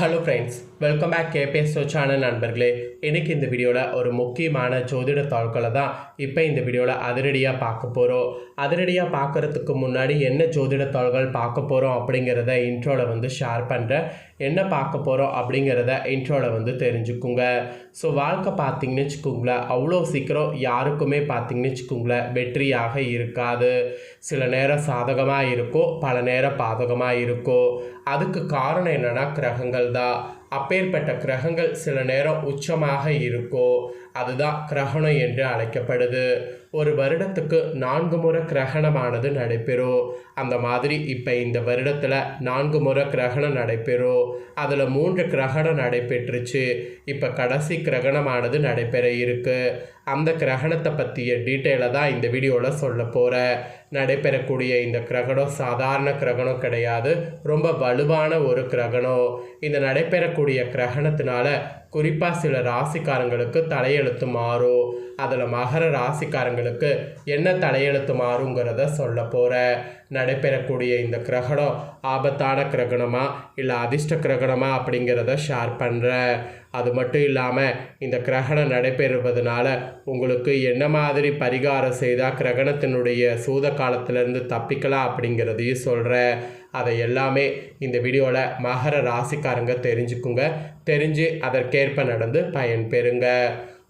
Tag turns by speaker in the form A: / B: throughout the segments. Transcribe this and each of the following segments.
A: Hello friends, welcome back KPS channel நண்பர்களே. இன்றைக்கி இந்த வீடியோவில் ஒரு முக்கியமான ஜோதிட தாள்களை தான் இப்போ இந்த வீடியோவில் அதிரடியாக பார்க்க போகிறோம். அதிரடியாக பார்க்குறதுக்கு முன்னாடி என்ன ஜோதிட தாள்கள் பார்க்க போகிறோம் அப்படிங்கிறத இன்ட்ரோவில் ஷேர் பண்ணுறேன். என்ன பார்க்க போகிறோம் அப்படிங்கிறத இன்ட்ரோவில் தெரிஞ்சுக்குங்க. ஸோ வாழ்க்கை பார்த்திங்கன்னு வச்சுக்கோங்களேன், அவ்வளோ சீக்கிரம் யாருக்குமே பார்த்திங்கன்னு வச்சுக்கோங்களேன் வெற்றியாக இருக்காது. சில நேரம் சாதகமாக இருக்கும், பல நேரம் பாதகமாக இருக்கும். அதுக்கு காரணம் என்னென்னா கிரகங்கள் தான். அப்பேற்பட்ட கிரகங்கள் சில நேரம் உச்சமாக இருக்கும். அதுதான் கிரகணம் என்று அழைக்கப்படுது. ஒரு வருடத்துக்கு 4 முறை கிரகணமானது நடைபெறும். அந்த மாதிரி இப்போ இந்த வருடத்தில் 4 முறை கிரகணம் நடைபெறும். அதில் 3 கிரகணம் நடைபெற்றுச்சு. இப்போ கடைசி கிரகணமானது நடைபெற இருக்கு. அந்த கிரகணத்தை பற்றிய டீட்டெயிலை தான் இந்த வீடியோவில் சொல்ல போகிறேன். நடைபெறக்கூடிய இந்த கிரகணம் சாதாரண கிரகணம் கிடையாது, ரொம்ப வலுவான ஒரு கிரகணம். இந்த நடைபெறக்கூடிய கிரகணத்தினால குறிப்பாக சில ராசிக்காரங்களுக்கு தலையெழுத்து மாறும். அதில் மகர ராசிக்காரங்களுக்கு என்ன தலையெழுத்து மாறுங்கிறத சொல்ல போகிறேன். நடைபெறக்கூடிய இந்த கிரகணம் ஆபத்தான கிரகணமா இல்லை அதிர்ஷ்ட கிரகணமா அப்படிங்கிறத ஷேர் பண்ணுறேன். அது மட்டும் இல்லாமல் இந்த கிரகணம் நடைபெறுவதனால உங்களுக்கு என்ன மாதிரி பரிகாரம் செய்தால் கிரகணத்தினுடைய சூத காலத்திலேருந்து தப்பிக்கலாம் அப்படிங்கிறதையும் சொல்கிறேன். அதை எல்லாமே இந்த வீடியோவில் மகர ராசிக்காரங்க தெரிஞ்சுக்குங்க. தெரிஞ்சு அதற்கேற்ப நடந்து பயன்பெறுங்க.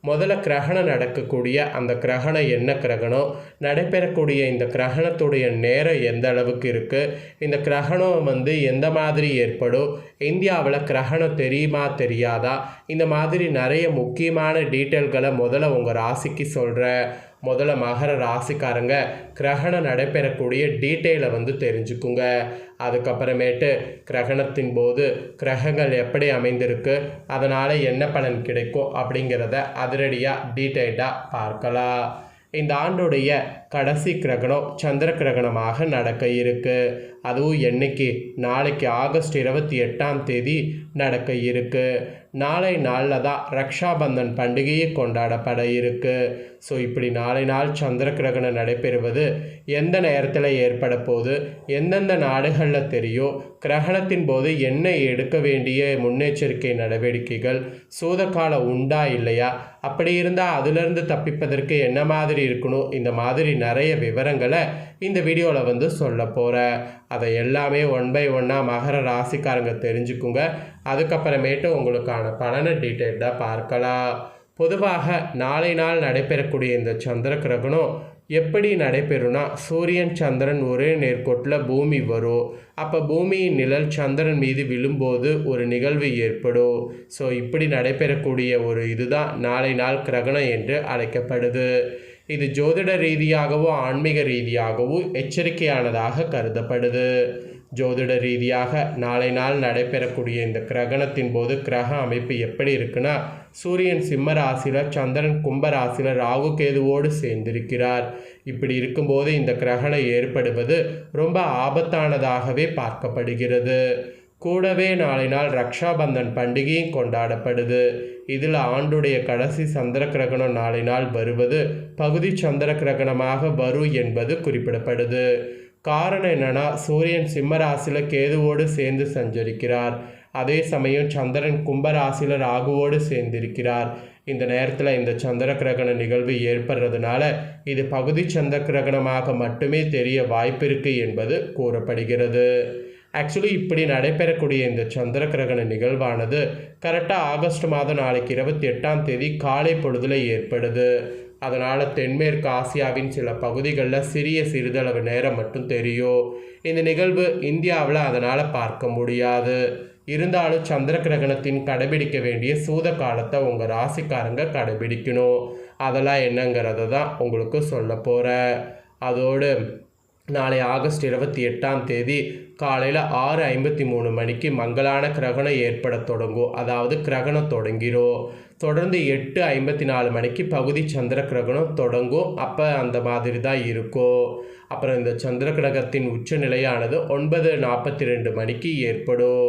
A: முதல்ல கிரகணம் நடக்கக்கூடிய அந்த கிரகணம் என்ன கிரகணம், நடைபெறக்கூடிய இந்த கிரகணத்துடைய நேரம் எந்த அளவுக்கு இருக்குது, இந்த கிரகணம் எந்த மாதிரி ஏற்படும், இந்தியாவில் கிரகணம் தெரியுமா தெரியாதா, இந்த மாதிரி நிறைய முக்கியமான டீட்டெயில்களை முதல்ல உங்கள் ராசிக்கு சொல்கிறேன். முதல்ல மகர ராசிக்காரங்க கிரகணம் நடைபெறக்கூடிய டீட்டெயிலை தெரிஞ்சுக்குங்க. அதுக்கப்புறமேட்டு கிரகணத்தின் போது கிரகங்கள் எப்படி அமைந்திருக்கு, அதனால் என்ன பலன் கிடைக்கும் அப்படிங்கிறத அதிரடியாக டீட்டெயில்டாக பார்க்கலாம். இந்த ஆண்டுடைய கடைசி கிரகணம் சந்திர கிரகணமாக நடக்க இருக்கு. அதுவும் என்னைக்கு, நாளைக்கு ஆகஸ்ட் 28 நடக்க இருக்கு. நாளை நாளில் தான் ரக்ஷாபந்தன் பண்டிகையை கொண்டாடப்பட இருக்கு. ஸோ இப்படி நாளை நாள் சந்திர கிரகணம் நடைபெறுவது எந்த நேரத்தில் ஏற்பட போகுது, எந்தெந்த நாடுகளில் தெரியும், கிரகணத்தின் போது என்ன எடுக்க வேண்டிய முன்னெச்சரிக்கை நடவடிக்கைகள், சூதகாலம் உண்டா இல்லையா, அப்படி இருந்தால் அதிலிருந்து தப்பிப்பதற்கு என்ன மாதிரி இருக்கணும், இந்த மாதிரி நிறைய விவரங்களை இந்த வீடியோவில் சொல்ல போகிறேன். அதை எல்லாமே 1 by 1 மகர ராசிக்காரங்க தெரிஞ்சுக்குங்க. அதுக்கப்புறமேட்டு உங்களுக்கான பலனை டீட்டெயில்டாக பார்க்கலாம். பொதுவாக நாளை நாள் நடைபெறக்கூடிய இந்த சந்திர கிரகணம் எப்படி நடைபெறும்னா, சூரியன் சந்திரன் ஒரே நேர்கோட்டில் பூமி வரும். அப்போ பூமியின் நிழல் சந்திரன் மீது விழும்போது ஒரு நிகழ்வு ஏற்படும். ஸோ இப்படி நடைபெறக்கூடிய ஒரு இதுதான் நாளை நாள் கிரகணம் என்று அழைக்கப்படுது. இது ஜோதிட ரீதியாகவும் ஆன்மீக ரீதியாகவும் எச்சரிக்கையானதாக கருதப்படுது. ஜோதிட ரீதியாக நாளை நாள் நடைபெறக்கூடிய இந்த கிரகணத்தின் போது கிரக அமைப்பு எப்படி இருக்குன்னா, சூரியன் சிம்ம ராசியில், சந்திரன் கும்ப ராசியில் ராகு கேதுவோடு சேர்ந்திருக்கிறார். இப்படி இருக்கும்போது இந்த கிரகணம் ஏற்படுவது ரொம்ப ஆபத்தானதாகவே பார்க்கப்படுகிறது. கூடவே நாளை நாள் ரக்ஷாபந்தன் பண்டிகையும் கொண்டாடப்படுது. இதில் ஆண்டுடைய கடைசி சந்திர கிரகணம் நாளை நாள் வருவது பகுதி சந்திர கிரகணமாக வரும் என்பது குறிப்பிடப்படுது. காரணம் என்னன்னா, சூரியன் சிம்ம ராசியில் கேதுவோடு சேர்ந்து சஞ்சரிக்கிறார். அதே சமயம் சந்திரன் கும்பராசியில் ராகுவோடு சேர்ந்திருக்கிறார். இந்த நேரத்தில் இந்த சந்திர கிரகண நிகழ்வு ஏற்படுறதுனால இது பகுதி சந்திர கிரகணமாக மட்டுமே தெரிய வாய்ப்பிருக்கு என்பது கூறப்படுகிறது. ஆக்சுவலி இப்படி நடைபெறக்கூடிய இந்த சந்திர கிரகண நிகழ்வானது கரெக்டாக ஆகஸ்ட் மாதம் நாளைக்கு 28 காலை பொழுதில் ஏற்படுது. அதனால் தென்மேற்கு ஆசியாவின் சில பகுதிகளில் சிறிய சிறிதளவு நேரம் மட்டும் தெரியும். இந்த நிகழ்வு இந்தியாவில் அதனால் பார்க்க முடியாது. இருந்தாலும் சந்திர கிரகணத்தின் கடைபிடிக்க வேண்டிய சூத காலத்தை உங்கள் ராசிக்காரங்க கடைபிடிக்கணும். அதெல்லாம் என்னங்கிறத தான் உங்களுக்கு சொல்ல போகிறேன். அதோடு நாளை ஆகஸ்ட் 28 காலையில் 6:53 மணிக்கு மங்களான கிரகணம் ஏற்பட தொடங்கும். அதாவது கிரகணம் தொடங்கிடும். தொடர்ந்து 8:54 மணிக்கு பகுதி சந்திர கிரகணம் தொடங்கும். அப்போ அந்த மாதிரி தான் இருக்கும். அப்புறம் இந்த சந்திர கிரகத்தின் உச்சநிலையானது 9:42 மணிக்கு ஏற்படும்.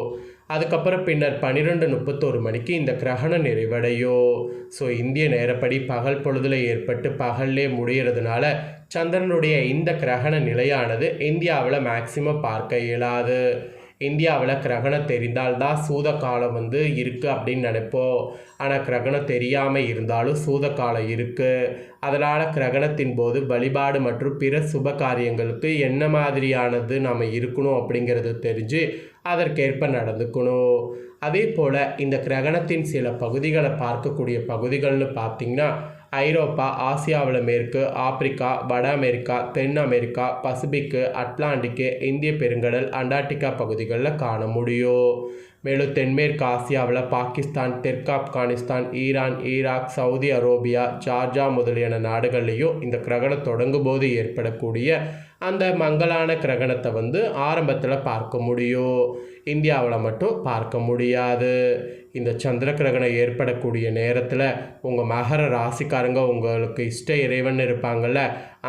A: அதுக்கப்புறம் பின்னர் 12:31 மணிக்கு இந்த கிரகணம் நிறைவடையும். ஸோ இந்திய நேரப்படி பகல் பொழுதில் ஏற்பட்டு பகல்லே முடிகிறதுனால சந்திரனுடைய இந்த கிரகண நிலையானது இந்தியாவில் மேக்சிமம் பார்க்க இயலாது. இந்தியாவில் கிரகணம் தெரிந்தால் தான் சூத காலம் வந்து இருக்குது அப்படின்னு நினைப்போம். ஆனால் கிரகணம் தெரியாமல் இருந்தாலும் சூத காலம் இருக்குது. அதனால் கிரகணத்தின் போது வழிபாடு மற்றும் பிற சுப காரியங்களுக்கு என்ன மாதிரியானது நம்ம இருக்கணும் அப்படிங்கிறது தெரிஞ்சு அதற்கேற்ப நடந்துக்கணும். அதே போல் இந்த கிரகணத்தின் சில பகுதிகளை பார்க்கக்கூடிய பகுதிகள்னு பார்த்திங்கன்னா ஐரோப்பா, ஆசியாவில் மேற்கு, ஆப்பிரிக்கா, வட அமெரிக்கா, தென் அமெரிக்கா, பசிபிக்கு, அட்லாண்டிக்கு, இந்திய பெருங்கடல், அண்டார்டிகா பகுதிகளில் காண முடியும். மேலும் தென்மேற்கு ஆசியாவில் பாகிஸ்தான், தெற்கு Afghanistan, Iran, Iraq, Saudi Arabia, ஜார்ஜா முதலியன நாடுகள்லேயும் இந்த கிரகணம் தொடங்கும் போது ஏற்படக்கூடிய அந்த மங்கலான கிரகணத்தை வந்து ஆரம்பத்தில் பார்க்க முடியும். இந்தியாவில் மட்டும் பார்க்க முடியாது. இந்த சந்திர கிரகணம் ஏற்படக்கூடிய நேரத்தில் உங்கள் மகர ராசிக்காரங்க உங்களுக்கு இஷ்ட இறைவன் இருப்பாங்கள்ல,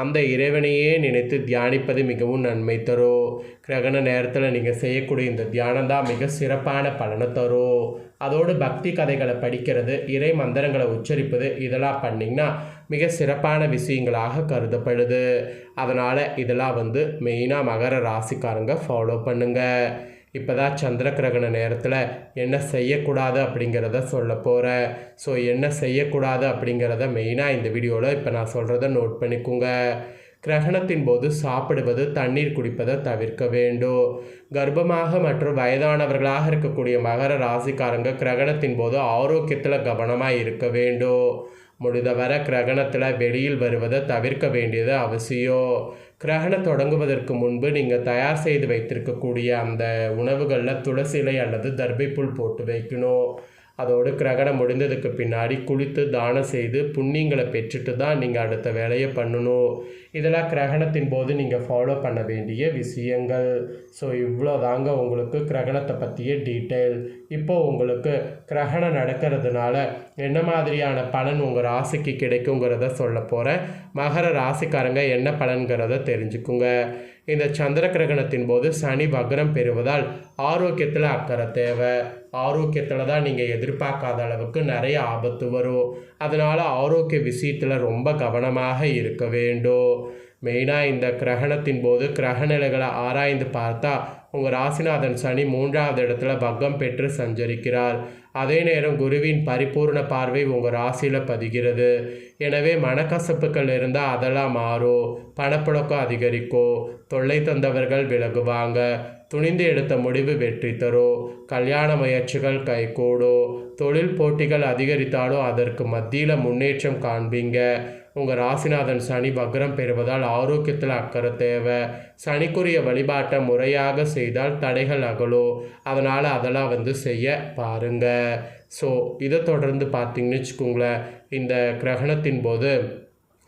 A: அந்த இறைவனையே நினைத்து தியானிப்பது மிகவும் நன்மை தரும். கிரகண நேரத்தில் நீங்கள் செய்யக்கூடிய இந்த தியானம் தான் மிக சிறப்பான பலனை தரும். அதோடு பக்தி கதைகளை படிக்கிறது, இறை மந்திரங்களை உச்சரிப்பது இதெல்லாம் பண்ணிங்கன்னா மிக சிறப்பான விஷயங்களாக கருதப்படுது. அதனால் இதெல்லாம் வந்து மெயினாக மகர ராசிக்காரங்க ஃபாலோ பண்ணுங்கள். இப்போ தான் சந்திர கிரகண நேரத்தில் என்ன செய்யக்கூடாது அப்படிங்கிறத சொல்ல போகிறேன். ஸோ என்ன செய்யக்கூடாது அப்படிங்கிறத மெயினாக இந்த வீடியோவில் இப்போ நான் சொல்கிறத நோட் பண்ணிக்கோங்க. கிரகணத்தின் போது சாப்பிடுவது, தண்ணீர் குடிப்பதை தவிர்க்க வேண்டும். கர்ப்பமாக மற்றும் வயதானவர்களாக இருக்கக்கூடிய மகர ராசிக்காரங்க கிரகணத்தின் போது ஆரோக்கியத்தில் கவனமாக இருக்க வேண்டும். முடிந்தவரை கிரகணத்தில் வெளியில் வருவதை தவிர்க்க வேண்டியது அவசியம். கிரகணம் தொடங்குவதற்கு முன்பு நீங்கள் தயார் செய்து வைத்திருக்கக்கூடிய அந்த உணவுகளில் துளசி இலை அல்லது தர்பைப்புல் போட்டு வைக்கணும். அதோடு கிரகணம் முடிந்ததுக்கு பின்னாடி குளித்து தானம் செய்து புண்ணியங்களை பெற்றுட்டு தான் நீங்கள் அடுத்த வேலையை பண்ணணும். இதெல்லாம் கிரகணத்தின் போது நீங்கள் ஃபாலோ பண்ண வேண்டிய விஷயங்கள். ஸோ இவ்வளோ தாங்க உங்களுக்கு கிரகணத்தை பற்றிய டீட்டெயில். இப்போது உங்களுக்கு கிரகணம் நடக்கிறதுனால என்ன மாதிரியான பலன் உங்கள் ராசிக்கு கிடைக்குங்கிறத சொல்ல போகிறேன். மகர ராசிக்காரங்க என்ன பலன்கிறத தெரிஞ்சுக்குங்க. இந்த சந்திர கிரகணத்தின் போது சனி வக்ரம் பெறுவதால் ஆரோக்கியத்தில் அக்கறை தேவை. ஆரோக்கியத்தில் தான் நீங்கள் எதிர்பார்க்காத அளவுக்கு நிறைய ஆபத்து வரும். அதனால் ஆரோக்கிய விஷயத்தில் ரொம்ப கவனமாக இருக்க வேண்டும். மெயினாக இந்த கிரகணத்தின் போது கிரகநிலைகளை ஆராய்ந்து பார்த்தா உங்கள் ராசிநாதன் சனி 3வது இடத்துல பக்கம் பெற்று சஞ்சரிக்கிறார். அதே நேரம் குருவின் பரிபூர்ண பார்வை உங்கள் ராசியில் பதிகிறது. எனவே மனக்கசப்புகள் இருந்தால் அதெல்லாம் மாறும். பணப்புழக்கம் அதிகரிக்கும். தொல்லை தந்தவர்கள் விலகுவாங்க. துணிந்து எடுத்த முடிவு வெற்றி தரும். கல்யாண முயற்சிகள் கைகூடும். தொழில் போட்டிகள் அதிகரித்தாலும் அதற்கு மத்தியில் முன்னேற்றம் காண்பீங்க. உங்கள் ராசிநாதன் சனி வக்ரம் பெறுவதால் ஆரோக்கியத்தில் அக்கறை தேவை. சனிக்குரிய வழிபாட்டை முறையாக செய்தால் தடைகள் அகலும். அதனால் அதெல்லாம் வந்து செய்ய பாருங்கள். ஸோ இதை தொடர்ந்து பார்த்தீங்கன்னு வச்சுக்கோங்களேன், இந்த கிரகணத்தின் போது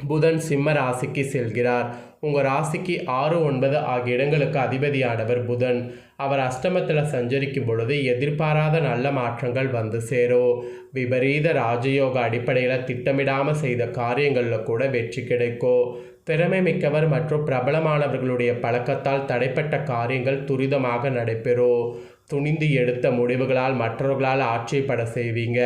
A: புதன் சிம்ம ராசிக்கு செல்கிறார். உங்கள் ராசிக்கு 6, 9 ஆகிய இடங்களுக்கு அதிபதியானவர் புதன். அவர் அஷ்டமத்தில் சஞ்சரிக்கும் பொழுது எதிர்பாராத நல்ல மாற்றங்கள் வந்து சேரும். விபரீத ராஜயோக அடிப்படையில் திட்டமிடாமல் செய்த காரியங்களில் கூட வெற்றி கிடைக்கும். திறமை மிக்கவர் மற்றும் பிரபலமானவர்களுடைய பழக்கத்தால் தடைப்பட்ட காரியங்கள் துரிதமாக நடைபெறும். துணிந்து எடுத்த முடிவுகளால் மற்றவர்களால் ஆட்சேபட செய்வீங்க.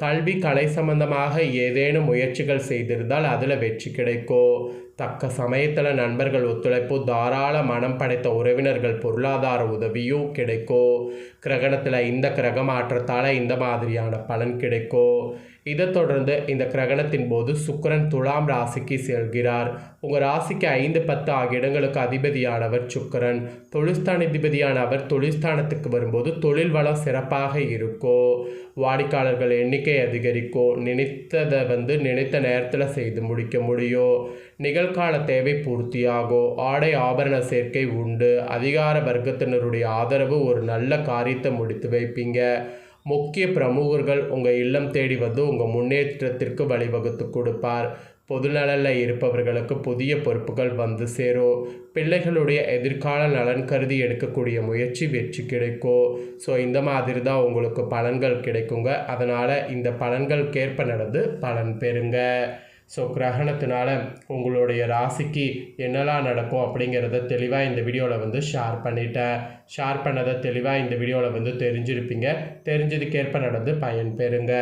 A: கல்வி கலை சம்பந்தமாக ஏதேனும் முயற்சிகள் செய்திருந்தால் அதில் வெற்றி கிடைக்கும். தக்க சமயத்தில் நண்பர்கள் ஒத்துழைப்பு, தாராள மனம் படைத்த உறவினர்கள் பொருளாதார உதவியும் கிடைக்கும். கிரகணத்தில் இந்த கிரக மாற்றத்தால் இந்த மாதிரியான பலன் கிடைக்கும். இதை தொடர்ந்து இந்த கிரகணத்தின் போது சுக்கிரன் துலாம் ராசிக்கு செல்கிறார். உங்கள் ராசிக்கு 5, 10 ஆகிய இடங்களுக்கு அதிபதியானவர் சுக்கிரன். தொழில்ஸ்தானாதிபதியான அவர் தொழில்ஸ்தானத்துக்கு வரும்போது தொழில் வளம் சிறப்பாக இருக்கும். வாடிக்கையாளர்கள் எண்ணிக்கை அதிகரிக்கும். நினைத்ததை நினைத்த நேரத்தில் செய்து முடிக்க முடியும். நிகழ்கால தேவை பூர்த்தியாகும். ஆடை ஆபரண சேர்க்கை உண்டு. அதிகார வர்க்கத்தினருடைய ஆதரவு ஒரு நல்ல காரியத்தை முடித்து வைப்பீங்க. முக்கிய பிரமுகர்கள் உங்கள் இல்லம் தேடி வந்து உங்கள் முன்னேற்றத்திற்கு வழிவகுத்து கொடுப்பார். பொதுநலனில் இருப்பவர்களுக்கு புதிய பொறுப்புகள் வந்து சேரும். பிள்ளைகளுடைய எதிர்கால நலன் கருதி எடுக்கக்கூடிய முயற்சி வெற்றி கிடைக்கும். ஸோ இந்த மாதிரி தான் உங்களுக்கு பலன்கள் கிடைக்குங்க. அதனால் இந்த பலன்களுக்கேற்ப நடந்து பலன் பெறுங்க. ஸோ கிரகணத்தினால உங்களுடைய ராசிக்கு என்னெல்லாம் நடக்கும் அப்படிங்கிறத தெளிவாக இந்த வீடியோவில் ஷேர் பண்ணிட்டேன். ஷேர் பண்ணதை தெளிவாக இந்த வீடியோவில் வந்து தெரிஞ்சிருப்பீங்க. தெரிஞ்சதுக்கேற்ப நடந்து பயன் பெறுங்க.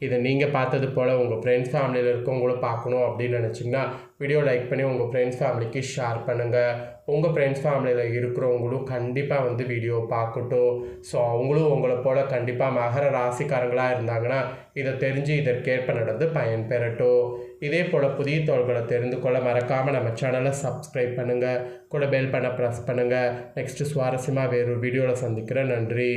A: இதை நீங்கள் பார்த்தது போல் உங்கள் ஃப்ரெண்ட்ஸ் ஃபேமிலியில் இருக்கவங்களும் பார்க்கணும் அப்படின்னு நினச்சிங்கன்னா வீடியோ லைக் பண்ணி உங்கள் ஃப்ரெண்ட்ஸ் ஃபேமிலிக்கு ஷேர் பண்ணுங்கள். உங்கள் ஃப்ரெண்ட்ஸ் ஃபேமிலியில் இருக்கிறவங்களும் கண்டிப்பாக வந்து வீடியோ பார்க்கட்டும். ஸோ அவங்களும் உங்களை போல் கண்டிப்பாக மகர ராசிக்காரங்களாக இருந்தாங்கன்னா இதை தெரிஞ்சு இதற்கேற்ப நடந்து பயன் பெறட்டும். இதே போல் புதிய தகவல்களை தெரிந்து கொள்ள மறக்காமல் நம்ம சேனலை சப்ஸ்கிரைப் பண்ணுங்கள். கூட பெல் பண்ண ப்ரெஸ் பண்ணுங்கள். நெக்ஸ்ட்டு சுவாரஸ்யமாக வேறு வீடியோவில் சந்திக்கிறேன். நன்றி.